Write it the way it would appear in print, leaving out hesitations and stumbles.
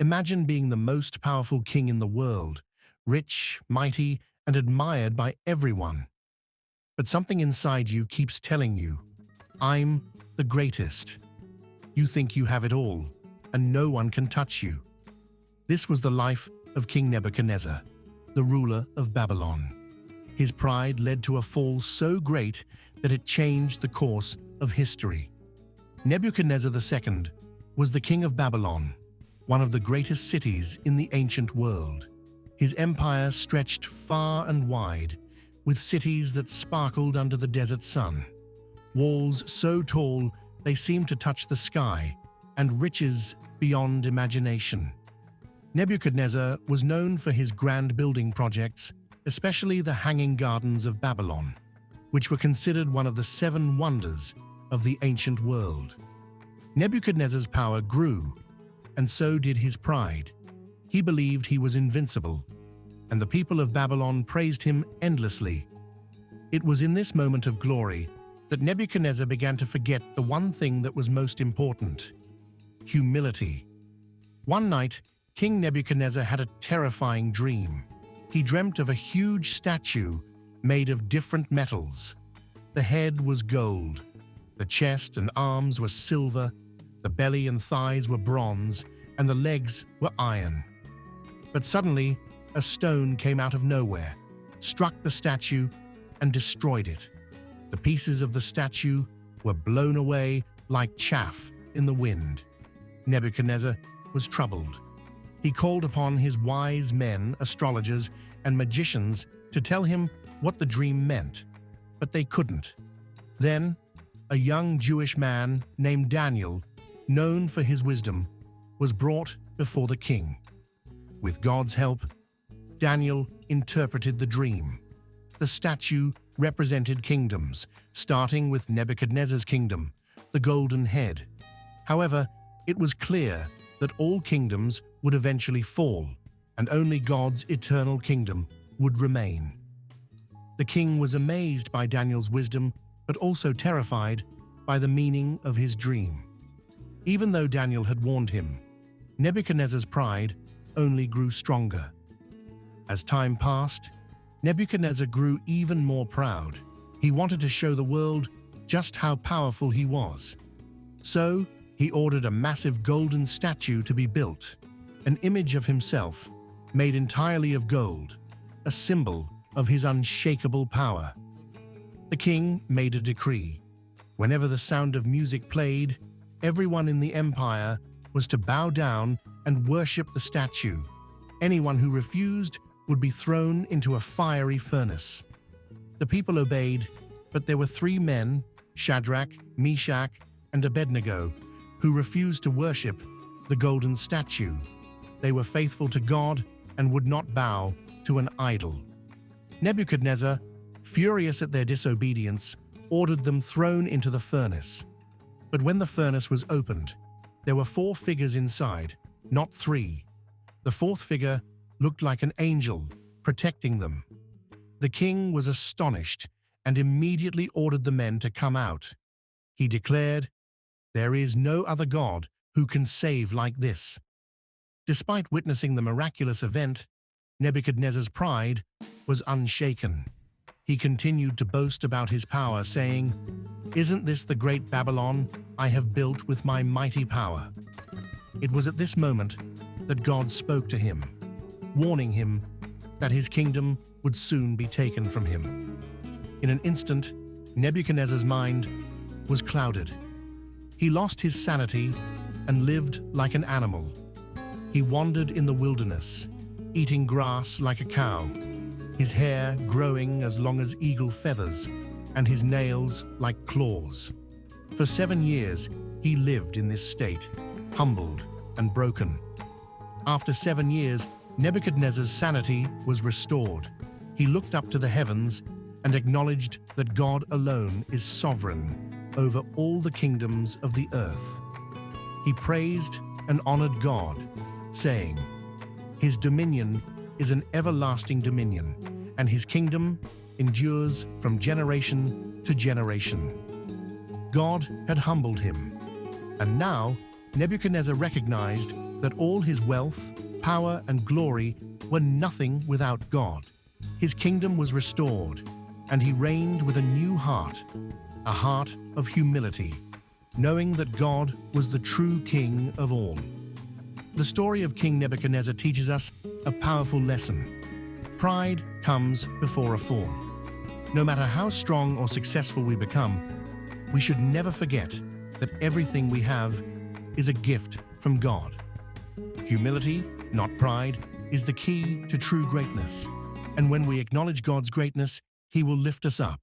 Imagine being the most powerful king in the world, rich, mighty, and admired by everyone. But something inside you keeps telling you, I'm the greatest. You think you have it all, and no one can touch you. This was the life of King Nebuchadnezzar, the ruler of Babylon. His pride led to a fall so great that it changed the course of history. Nebuchadnezzar II was the king of Babylon, one of the greatest cities in the ancient world. His empire stretched far and wide, with cities that sparkled under the desert sun, walls so tall they seemed to touch the sky, and riches beyond imagination. Nebuchadnezzar was known for his grand building projects, especially the Hanging Gardens of Babylon, which were considered one of the 7 wonders of the ancient world. Nebuchadnezzar's power grew, and so did his pride. He believed he was invincible, and the people of Babylon praised him endlessly. It was in this moment of glory that Nebuchadnezzar began to forget the one thing that was most important: humility. One night, King Nebuchadnezzar had a terrifying dream. He dreamt of a huge statue made of different metals. The head was gold, the chest and arms were silver, the belly and thighs were bronze, and the legs were iron. But suddenly, a stone came out of nowhere, struck the statue, and destroyed it. The pieces of the statue were blown away like chaff in the wind. Nebuchadnezzar was troubled. He called upon his wise men, astrologers, and magicians to tell him what the dream meant, but they couldn't. Then, a young Jewish man named Daniel, known for his wisdom, was brought before the king. With God's help, Daniel interpreted the dream. The statue represented kingdoms, starting with Nebuchadnezzar's kingdom, the golden head. However, it was clear that all kingdoms would eventually fall, and only God's eternal kingdom would remain. The king was amazed by Daniel's wisdom, but also terrified by the meaning of his dream. Even though Daniel had warned him, Nebuchadnezzar's pride only grew stronger. As time passed, Nebuchadnezzar grew even more proud. He wanted to show the world just how powerful he was. So, he ordered a massive golden statue to be built, an image of himself made entirely of gold, a symbol of his unshakable power. The king made a decree. Whenever the sound of music played, everyone in the empire was to bow down and worship the statue. Anyone who refused would be thrown into a fiery furnace. The people obeyed, but there were 3 men, Shadrach, Meshach, and Abednego, who refused to worship the golden statue. They were faithful to God and would not bow to an idol. Nebuchadnezzar, furious at their disobedience, ordered them thrown into the furnace. But when the furnace was opened, there were 4 figures inside, not 3. The 4th figure looked like an angel, protecting them. The king was astonished and immediately ordered the men to come out. He declared, "There is no other God who can save like this." Despite witnessing the miraculous event, Nebuchadnezzar's pride was unshaken. He continued to boast about his power, saying, "Isn't this the great Babylon I have built with my mighty power?" It was at this moment that God spoke to him, warning him that his kingdom would soon be taken from him. In an instant, Nebuchadnezzar's mind was clouded. He lost his sanity and lived like an animal. He wandered in the wilderness, eating grass like a cow, his hair growing as long as eagle feathers, and his nails like claws. For 7 years, he lived in this state, humbled and broken. After 7 years, Nebuchadnezzar's sanity was restored. He looked up to the heavens and acknowledged that God alone is sovereign over all the kingdoms of the earth. He praised and honored God, saying, "His dominion is an everlasting dominion, and his kingdom endures from generation to generation." God had humbled him, and now Nebuchadnezzar recognized that all his wealth, power, and glory were nothing without God. His kingdom was restored, and he reigned with a new heart, a heart of humility, knowing that God was the true King of all. The story of King Nebuchadnezzar teaches us a powerful lesson. Pride comes before a fall. No matter how strong or successful we become, we should never forget that everything we have is a gift from God. Humility, not pride, is the key to true greatness. And when we acknowledge God's greatness, He will lift us up.